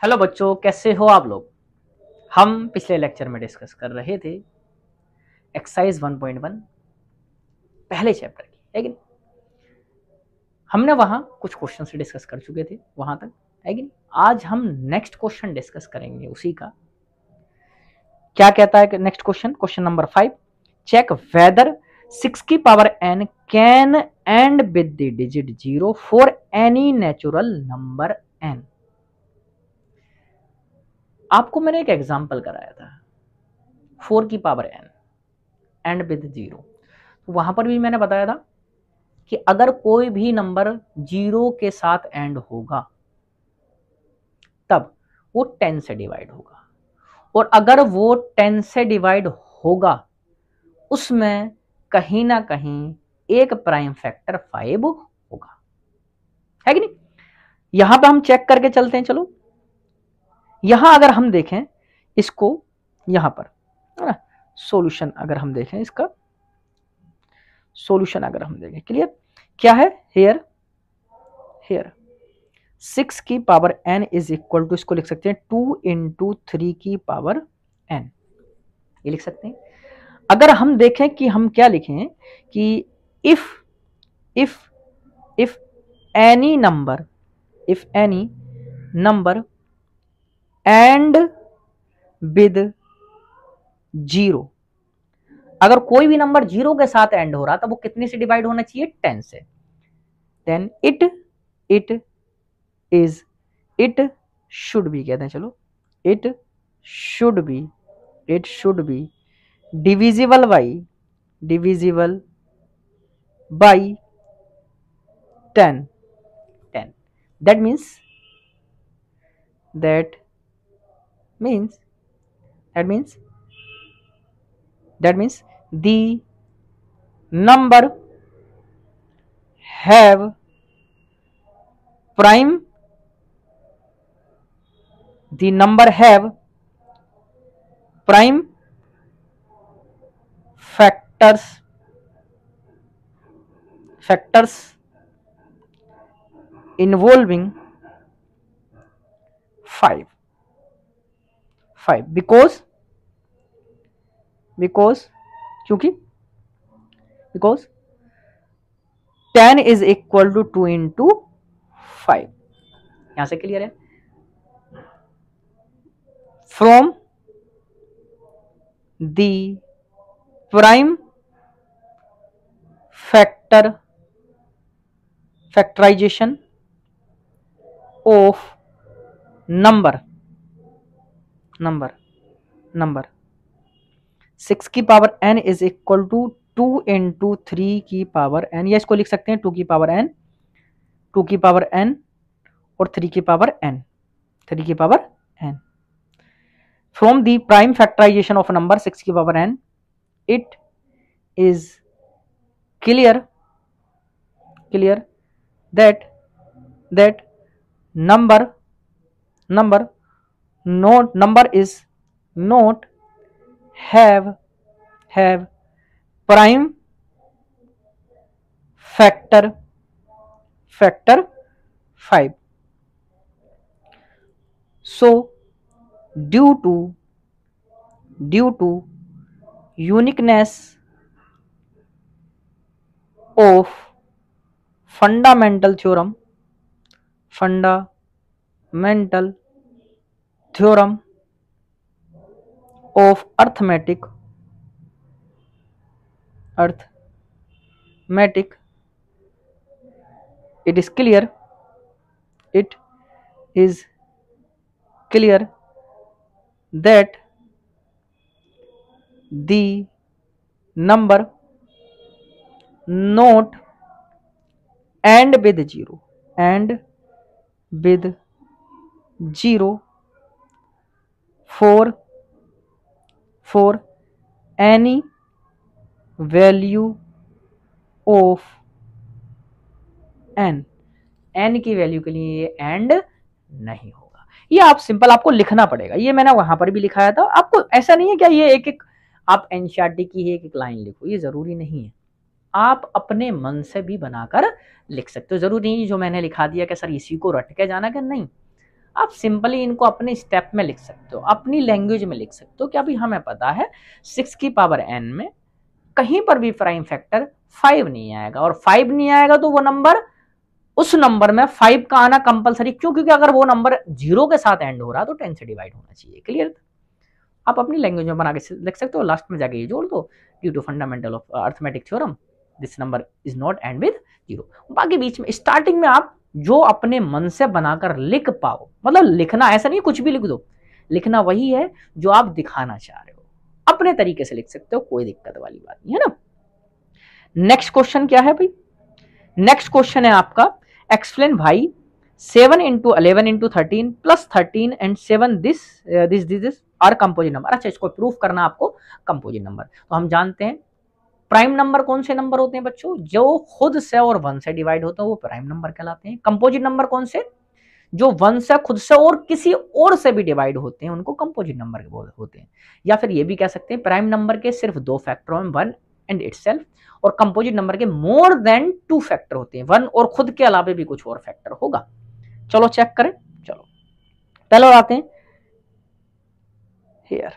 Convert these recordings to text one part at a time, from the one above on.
Hello बच्चों, कैसे हो आप लोग। हम पिछले लेक्चर में डिस्कस कर रहे थे एक्सरसाइज 1.1 पहले चैप्टर की, लेकिन हमने वहां कुछ क्वेश्चन से डिस्कस कर चुके थे वहां तक, लेकिन आज हम नेक्स्ट क्वेश्चन डिस्कस करेंगे उसी का। क्या कहता है next question? Question number 5, check whether 6 की power n can end with the digit 0 for any natural number n। आपको मैंने एक एग्जांपल कराया था 4 की पावर n एंड विद 0। तो वहां पर भी मैंने बताया था कि अगर कोई भी नंबर 0 के साथ एंड होगा तब वो 10 से डिवाइड होगा, और अगर वो 10 से डिवाइड होगा उसमें कहीं ना कहीं एक प्राइम फैक्टर 5 होगा, है कि नहीं। यहां पे हम चेक करके चलते हैं। चलो यहां अगर हम देखें इसको, यहां पर सॉल्यूशन अगर हम देखें, इसका सॉल्यूशन अगर हम देखें, क्लियर क्या है। हेयर 6 की power n is equal to, इसको लिख सकते हैं 2 इंटू 3 की पावर n, ये लिख सकते हैं। अगर हम देखें कि हम क्या लिखें कि if any number and with 0, अगर कोई भी नंबर 0 के साथ एंड हो रहा तब वो कितने से डिवाइड होना चाहिए? 10 से। देन इट शुड बी, कहते हैं चलो, it should be divisible by 10। that means the number have prime factors involving 5 because क्योंकि 10 is equal to 2 into 5। यहां से क्लियर है। From the prime factorisation of number 6 की power n is equal to 2 into 3 की power n, या इसको लिख सकते हैं 2 की पावर n और 3 की power n। From the prime factorisation of number 6 की power n, it is clear that number is not have prime factor 5। so due to uniqueness of fundamental theorem of arithmetic, it is clear that the number not and with 0 for any value of n की value के लिए ये and नहीं होगा। ये आप simple आपको लिखना पड़ेगा, ये मैंने वहां पर भी लिखाया था। आपको ऐसा नहीं है क्या ये एक आप एनसीईआरटी की एक लाइन लिखो, ये जरूरी नहीं है। आप अपने मन से भी बनाकर लिख सकते हो, जरूरी नहीं जो मैंने लिखा दिया कि सर इसी को रट के जाना कि नहीं। आप सिंपली इनको अपने स्टेप में लिख सकते हो, अपनी लैंग्वेज में लिख सकते हो कि अभी हमें पता है 6 की पावर n में कहीं पर भी प्राइम फैक्टर 5 नहीं आएगा, और 5 नहीं आएगा तो वो नंबर, उस नंबर में 5 का आना कंपलसरी, क्यों? क्योंकि अगर वो नंबर 0 के साथ एंड हो रहा है तो 10 से डिवाइड होना चाहिए। क्लियर? आप अपनी लैंग्वेज में बना के लिख सकते हो, लास्ट में जाके ये जोड़ दो, due to fundamental of arithmetic theorem this number is not end with 0। बाकी बीच में स्टार्टिंग में आप जो अपने मन से बनाकर लिख पाओ, मतलब लिखना ऐसा नहीं कुछ भी लिख दो, लिखना वही है जो आप दिखाना चाह रहे हो, अपने तरीके से लिख सकते हो, कोई दिक्कत वाली बात नहीं है ना। नेक्स्ट क्वेश्चन क्या है भाई? नेक्स्ट क्वेश्चन है आपका, एक्सप्लेन भाई 7 into 11 into 13 plus 13 and 7 this are composite number. अच्छा, इसको प्रूफ करना आपको कंपोजिट नंबर। तो हम जानते हैं प्राइम नंबर कौन से नंबर होते हैं बच्चों? जो खुद से और 1 से डिवाइड होता है वो प्राइम नंबर कहलाते हैं। कंपोजिट नंबर कौन से? जो 1 से, खुद से और किसी और से भी डिवाइड होते हैं, उनको कंपोजिट नंबर होते हैं। या फिर ये भी कह सकते हैं प्राइम नंबर के सिर्फ 2 फैक्टर हैं, 1 एंड इटसेल्फ, और कंपोजिट नंबर के मोर देन 2 फैक्टर होते हैं, 1 और खुद के अलावा भी कुछ और फैक्टर होगा। चलो चेक करें। चलो पहले आते हैं हियर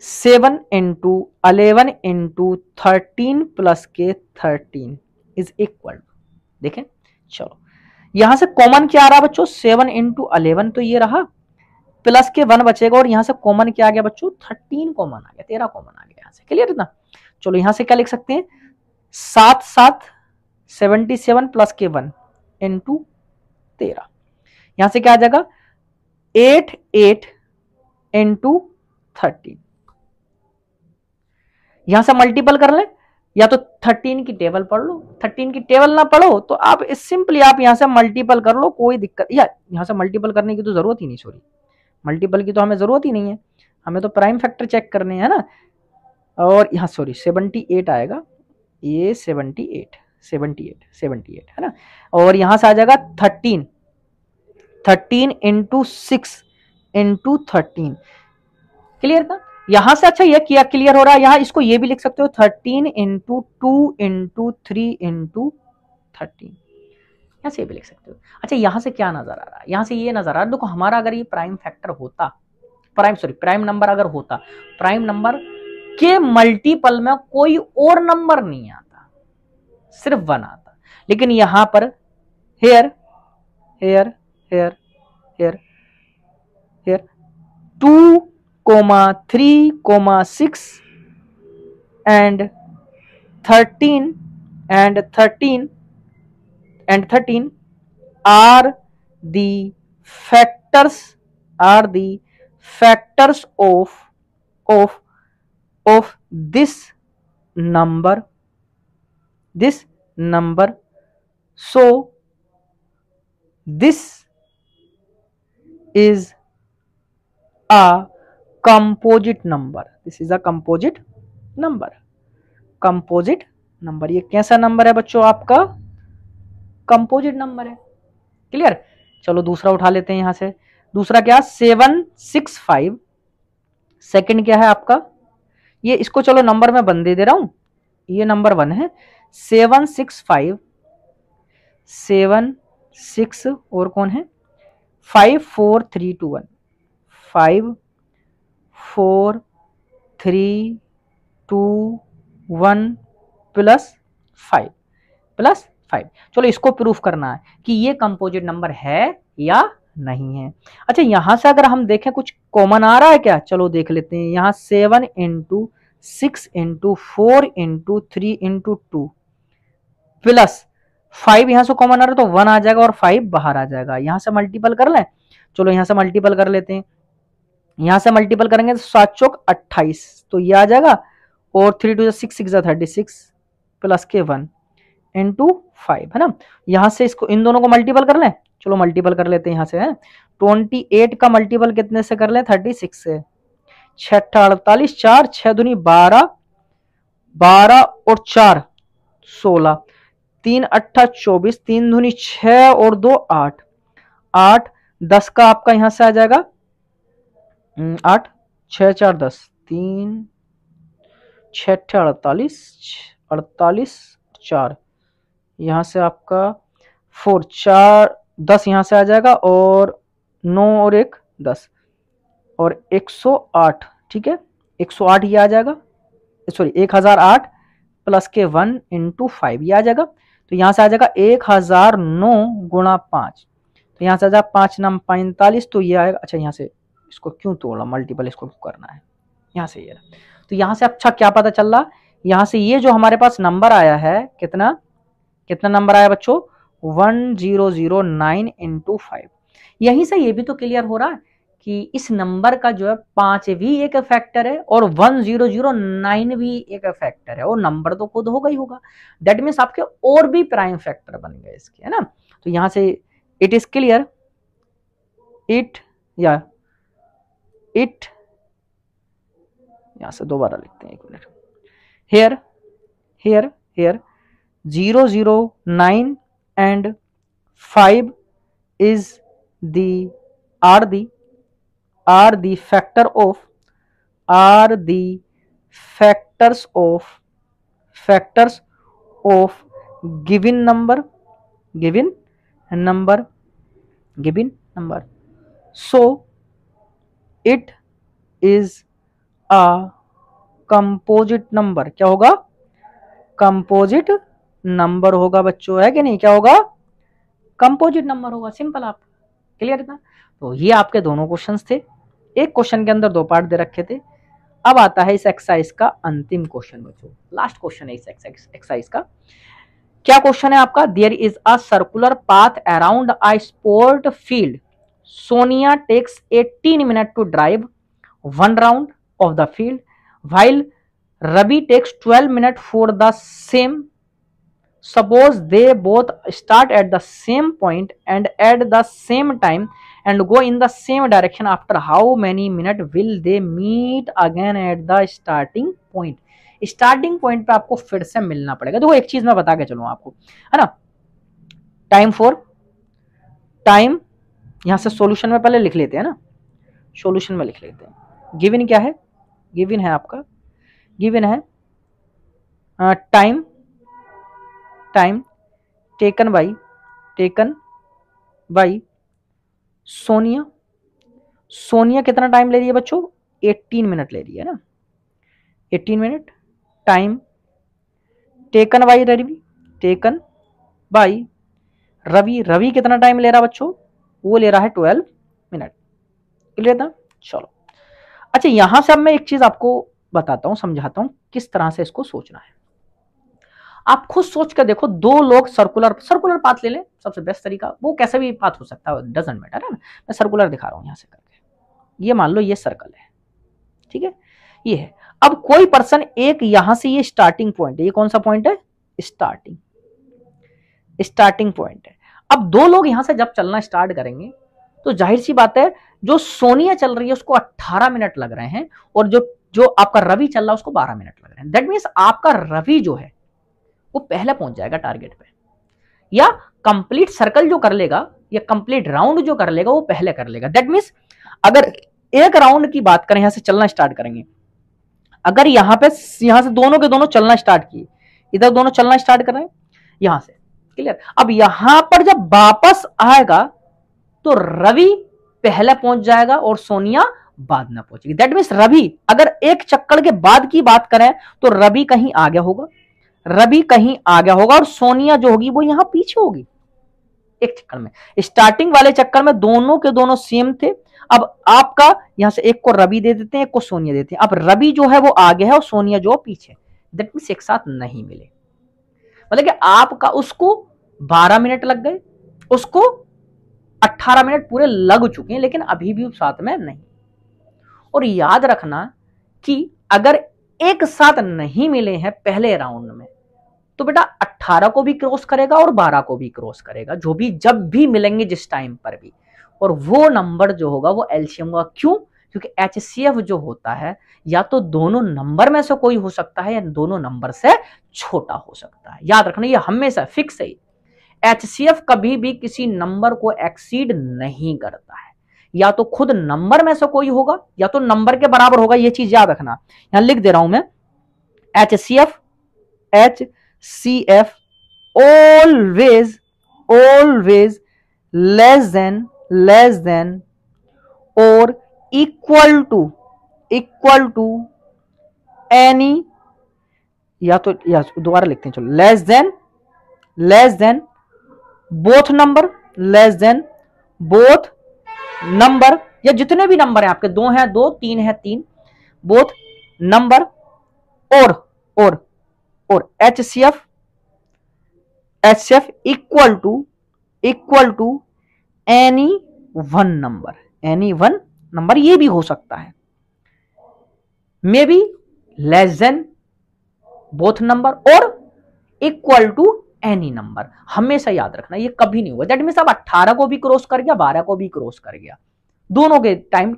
7 into 11 into 13 प्लस के 13 इज इक्वल। देखें, चलो यहां से कॉमन क्या आ रहा बच्चों? 7 into 11 तो ये रहा, प्लस के 1 बचेगा, और यहां से कॉमन क्या आ गया बच्चों? 13 कॉमन आ गया, 13 कॉमन आ गया यहां से। क्लियर है ना? चलो यहां से क्या लिख सकते हैं? 7 7 77 प्लस के 1 इंटू 13। यहां से क्या आ जाएगा? 8 8 इंटू 13। यहां से मल्टीपल कर ले, या तो 13 की टेबल पढ़ लो। 13 की टेबल ना पढ़ो तो आप सिंपली आप यहां से मल्टीपल कर लो, कोई दिक्कत, या यहां से मल्टीपल करने की तो जरूरत ही नहीं, सॉरी मल्टीपल की तो हमें जरूरत ही नहीं है, हमें तो प्राइम फैक्टर चेक करने हैं ना। और यहाँ सॉरी 78 आएगा, ये 78 है ना। और यहां से आ जाएगा 13 इंटू 6 इंटू 13। क्लियर था? यहां से अच्छा ये किया क्लियर हो रहा है। यहां इसको ये भी लिख सकते हो 13 इंटू 2 इंटू 3 इंटू 13, यहां से ये भी लिख सकते हो। अच्छा, यहां से क्या नजर आ रहा है? यहां से ये नजर आ रहा है, देखो हमारा अगर ये प्राइम फैक्टर होता, प्राइम नंबर अगर होता, प्राइम नंबर के मल्टीपल में कोई और नंबर नहीं आता, सिर्फ 1 आता। लेकिन यहां पर here here here here here 2, 3, 6 and 13 and 13 are the factors of this number, so this is a composite number, composite number. ये कैसा नंबर है बच्चों? आपका कंपोजिट नंबर है। क्लियर? चलो दूसरा उठा लेते हैं यहां से। दूसरा क्या? 765। सेकंड क्या है आपका? ये इसको चलो नंबर में बंद दे रहा हूं, ये नंबर 1 है। 765 7 6 और कौन है? 5 4 3 2 1 5 4 3 2 1 प्लस 5। चलो इसको प्रूफ करना है कि ये कंपोजिट नंबर है या नहीं है। अच्छा, यहां से अगर हम देखें कुछ कॉमन आ रहा है क्या? चलो देख लेते हैं। यहां 7 into 6 into 4 into 3 into 2 plus 5 यहां से कॉमन आ रहा है तो 1 आ जाएगा और 5 बाहर आ जाएगा। यहां से मल्टीपल कर लें, चलो यहां से मल्टीपल कर लेते हैं। यहां से मल्टीपल करेंगे तो 7 चौक 28, तो ये आ जाएगा, और 3 2 6 6 36 प्लस के 1 इंटू 5 है ना। यहां से इसको इन दोनों को मल्टीपल कर लें, चलो मल्टीपल कर लेते हैं यहां से। 28 का मल्टीपल कितने से कर लें? 36 से। 6 48, 4 6 दूनी 12 12 और 4 16, 3 8 24, 3 दूनी 6 और 2 8 8 10 का आपका यहां से आ जाएगा 8 6 4 10 3 6 48 48 4, यहां से आपका 4 4 10 यहां से आ जाएगा और 9 और 1 10 और 108, ठीक है 108 ये आ जाएगा, सॉरी 1008 प्लस के 1 इंटू 5 ये आ जाएगा। तो यहां से आ जाएगा 1009 गुणा 5, तो यहां से आ जाएगा 5 9 45, तो ये आएगा। अच्छा यहाँ से इसको क्यों तोड़ा, मल्टीपल इसको क्यों करना है, यहाँ से ये। तो यहां से अच्छा क्या पता चल रहा, यहां से ये जो हमारे पास नंबर आया है, कितना कितना नंबर आया बच्चों, 1009 इंटू 5। यहीं से ये भी तो क्लियर हो रहा है कि इस नंबर का जो है 5 भी एक फैक्टर है और 1009 भी एक फैक्टर है, और नंबर तो खुद होगा ही होगा। दैट मीन्स आपके और भी प्राइम फैक्टर बन गए इसके, है ना। तो यहां से इट इज क्लियर, इट या इट, यहां से दोबारा लिखते हैं, एक minute, here here here 009 and 5 is are the factors of given number. So it is a composite number. क्या होगा, कंपोजिट नंबर होगा बच्चों, है कि नहीं, क्या होगा, कंपोजिट नंबर होगा। सिंपल, आप क्लियर था। तो ये आपके दोनों क्वेश्चंस थे, एक क्वेश्चन के अंदर 2 पार्ट दे रखे थे। अब आता है इस एक्सरसाइज का अंतिम क्वेश्चन बच्चों, लास्ट क्वेश्चन है इस एक्सरसाइज का। क्या क्वेश्चन है आपका, there is a circular path around a sport field, Sonia takes 18 minute to drive 1 round of the field while Ravi takes 12 minutes for the same. Suppose they both start at the same point and at the same time and go in the same direction. After how many minutes will they meet again at the starting point? Starting point पे आपको फिर से मिलना पड़ेगा। देखो एक चीज मैं बता के चलूं आपको, है ना, टाइम यहां से सॉल्यूशन में पहले लिख लेते हैं ना, सॉल्यूशन में लिख लेते हैं। गिवन क्या है, गिवन है आपका, गिवन है टाइम टेकन बाई सोनिया कितना टाइम ले रही है बच्चों, 18 मिनट ले रही है ना, 18 minute. Time taken by Ravi कितना टाइम ले रहा बच्चों, वो ले रहा है 12 मिनट। क्लियर था, चलो। अच्छा यहां से अब मैं एक चीज आपको बताता हूं, समझाता हूं किस तरह से इसको सोचना है। आप खुद सोच कर देखो, 2 लोग सर्कुलर पाथ ले लें, सबसे बेस्ट तरीका, वो कैसा भी पाथ हो सकता है, डजंट मैटर, है ना। मैं सर्कुलर दिखा रहा हूं यहां से करके, ये मान लो ये सर्कल है, ठीक है, ये है। अब कोई पर्सन एक यहां से, ये स्टार्टिंग पॉइंट है, ये कौन सा पॉइंट है, स्टार्टिंग पॉइंट है। अब 2 लोग यहां से जब चलना स्टार्ट करेंगे तो जाहिर सी बात है, जो सोनिया चल रही है उसको 18 मिनट लग रहे हैं, और जो आपका रवि चल रहा है उसको 12 मिनट लग रहे हैं। दैट मीन्स आपका रवि जो है वो पहले पहुंच जाएगा टारगेट पे, या कंप्लीट सर्कल जो कर लेगा, या कंप्लीट राउंड जो कर लेगा वो पहले कर लेगा। दैट मीन्स अगर एक राउंड की बात करें, यहां से चलना स्टार्ट करेंगे, अगर यहां से दोनों के दोनों चलना स्टार्ट किए, इधर दोनों चलना स्टार्ट कर रहे हैं यहां से, क्लियर। अब यहां पर जब वापस आएगा तो रवि पहले पहुंच जाएगा और सोनिया बाद में पहुंचेगी। दैट मीन्स रवि, अगर एक चक्कर के बाद की बात करें तो रवि कहीं आगे होगा, और सोनिया जो होगी वो यहां पीछे होगी एक चक्कर में। स्टार्टिंग वाले चक्कर में दोनों के दोनों सेम थे, अब आपका यहां से एक को रवि दे देते हैं, एक को सोनिया देते हैं। अब रवि जो है वो आगे है और सोनिया जो पीछे, दैट मीन्स एक साथ नहीं मिले, मतलब कि आपका उसको 12 मिनट लग गए, उसको 18 मिनट पूरे लग चुके हैं, लेकिन अभी भी साथ में नहीं। और याद रखना कि अगर एक साथ नहीं मिले हैं पहले राउंड में, तो बेटा 18 को भी क्रॉस करेगा और 12 को भी क्रॉस करेगा, जो भी जब भी मिलेंगे जिस टाइम पर भी, और वो नंबर जो होगा वो एलसीएम होगा। क्यों, क्योंकि एचसीएफ जो होता है या तो दोनों नंबर में से कोई हो सकता है या दोनों नंबर से छोटा हो सकता है। याद रखना ये हमेशा फिक्स है, एचसीएफ कभी भी किसी नंबर को एक्सीड नहीं करता है, या तो खुद नंबर में से कोई होगा या तो नंबर के बराबर होगा। ये चीज याद रखना, यहां लिख दे रहा हूं मैं, एचसीएफ ऑलवेज लेस देन और इक्वल टू एनी, या तो या दोबारा लिखते हैं चलो, लेस देन बोथ नंबर, या जितने भी नंबर हैं आपके, 2 हैं 2, 3 है 3, बोथ नंबर और HCF equal to any one number, ये भी हो सकता है, may be less than both number और इक्वल टू एनी नंबर। हमेशा याद रखना ये कभी नहीं हुआ, दैट मीन्स अब 18 को भी क्रॉस कर गया, 12 को भी क्रॉस कर गया, दोनों के टाइम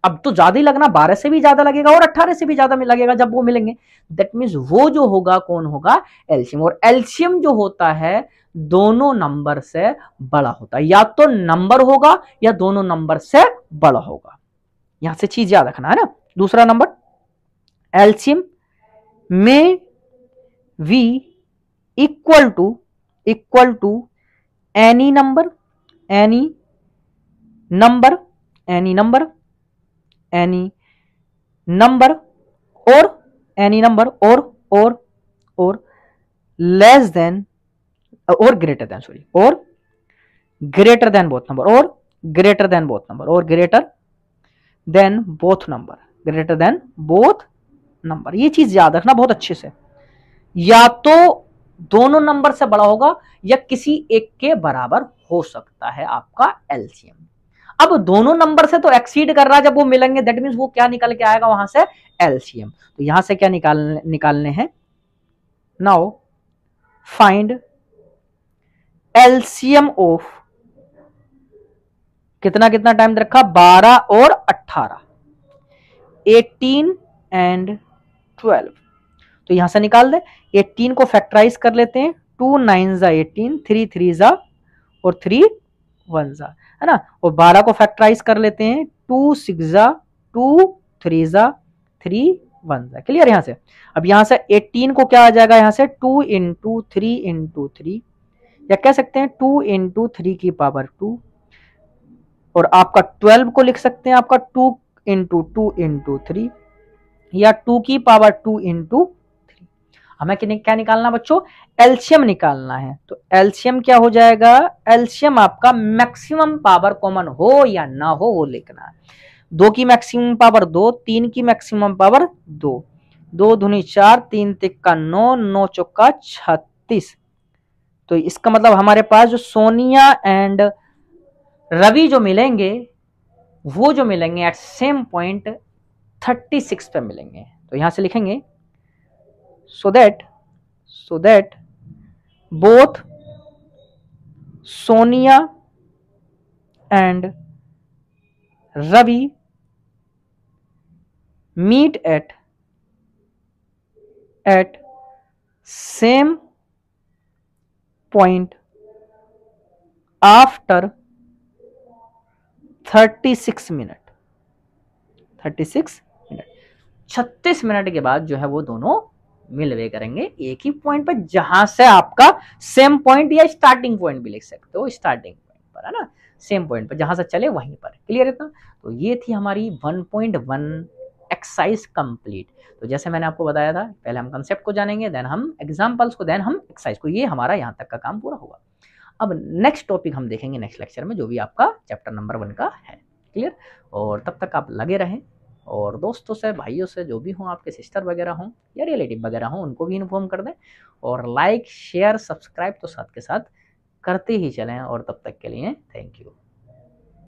अब तो ज्यादा ही लगना, 12 से भी ज्यादा लगेगा और 18 से भी ज्यादा में लगेगा जब वो मिलेंगे। दैट मीन्स वो जो होगा कौन होगा, एलसीएम, और एलसीएम जो होता है दोनों नंबर से बड़ा होता है, या तो नंबर होगा या दोनों नंबर से बड़ा होगा, यहां से चीज याद रखना है ना। दूसरा नंबर, एलसीएम में we equal to any number और लेस देन और ग्रेटर देन बोथ नंबर, ये चीज याद रखना बहुत अच्छे से, या तो दोनों नंबर से बड़ा होगा या किसी एक के बराबर हो सकता है आपका एलसीएम। अब दोनों नंबर से तो एक्सीड कर रहा है, जब वो मिलेंगे दैट मींस वो क्या निकल के आएगा वहां से, एलसीएम। तो यहां से क्या निकालने हैं, नाउ फाइंड एलसीएम ऑफ, कितना टाइम रखा, 12 और 18, 18 एंड 12। तो यहां से निकाल दे, 18 को फैक्टराइज कर लेते हैं, 2 9 जा 18, 3 3 जा और 3 1 जा, है ना, और 12 को फैक्टराइज कर लेते हैं, 2 6 जा 2 3 जा 3 1 जा, क्लियर। यहां से अब यहां से 18 को क्या आ जाएगा, यहां से 2 इंटू 3 इंटू 3, या कह सकते हैं 2 इंटू 3 की पावर 2, और आपका 12 को लिख सकते हैं आपका 2 इंटू 2 इंटू 3, या 2 की पावर 2 इंटू 3। हमें क्या निकालना बच्चों, एलसीएम निकालना है। तो एलसीएम क्या हो जाएगा, एलसीएम आपका मैक्सिमम पावर कॉमन हो या ना हो वो लिखना है। 2 की मैक्सिमम पावर 2, 3 की मैक्सिमम पावर 2, 2 दूनी 4, 3 तिक्का 9, 9 चौका 36। तो इसका मतलब हमारे पास जो सोनिया एंड रवि जो मिलेंगे वो जो मिलेंगे एट सेम पॉइंट 36 पे मिलेंगे। तो यहां से लिखेंगे so that both Sonia and Ravi meet at same point after 36 minute. 36 minute के बाद जो है वो दोनों मिलवे करेंगे एक ही पॉइंट पर, जहां से आपका सेम पॉइंट या स्टार्टिंग पॉइंट भी लिख सकते हो, स्टार्टिंग पॉइंट पर, है ना, सेम पॉइंट पर जहां से चले वहीं पर, क्लियर है। तो ये थी हमारी 1.1 एक्सरसाइज कंप्लीट। तो जैसे मैंने आपको बताया था, पहले हम कंसेप्ट को जानेंगे, देन हम एग्जांपल्स को, देन हम एक्सरसाइज को, ये हमारा यहाँ तक का काम पूरा होगा। अब नेक्स्ट टॉपिक हम देखेंगे नेक्स्ट लेक्चर में, जो भी आपका चैप्टर नंबर 1 का है, क्लियर। और तब तक आप लगे रहें, और दोस्तों से, भाइयों से, जो भी हों, आपके सिस्टर वगैरह हों या रिलेटिव वगैरह हों, उनको भी इन्फॉर्म कर दें, और लाइक शेयर सब्सक्राइब तो साथ के साथ करते ही चलें। और तब तक के लिए थैंक यू।